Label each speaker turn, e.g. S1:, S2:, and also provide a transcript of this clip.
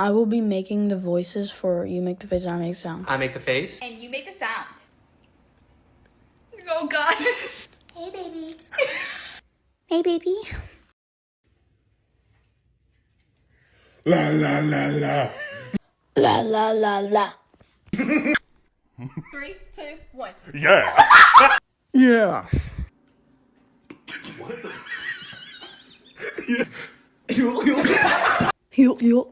S1: I will be making the voices for you make the face and I make the sound.
S2: I make the face.
S3: And you make the sound. Oh God.
S4: Hey, baby.
S1: Hey, baby.
S5: La la la la.
S1: La la la la.
S3: 3, 2, 1.
S5: Yeah.
S1: Yeah. Heel.